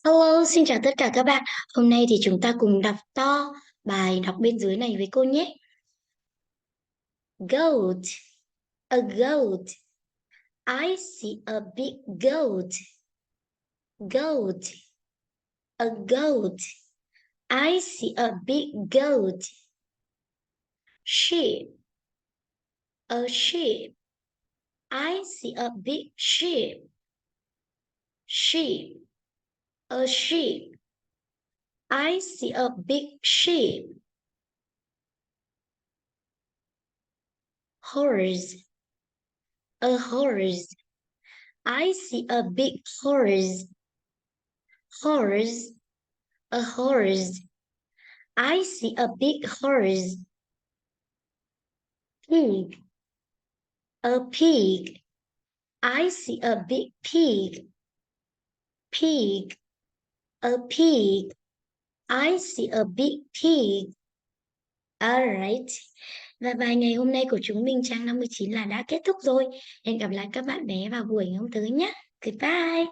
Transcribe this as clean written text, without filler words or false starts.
Hello, xin chào tất cả các bạn. Hôm nay thì chúng ta cùng đọc to bài đọc bên dưới này với cô nhé. Goat, a goat. I see a big goat. Goat, a goat. I see a big goat. Sheep, a sheep. I see a big sheep. Sheep, a sheep. I see a big sheep. Horse, a horse. I see a big horse. Horse, a horse. I see a big horse. Pig, a pig. I see a big pig. Pig, a pig. I see a big pig. Alright. Và bài ngày hôm nay của chúng mình trang 59 là đã kết thúc rồi. Hẹn gặp lại các bạn bé vào buổi hôm tới nhé. Goodbye.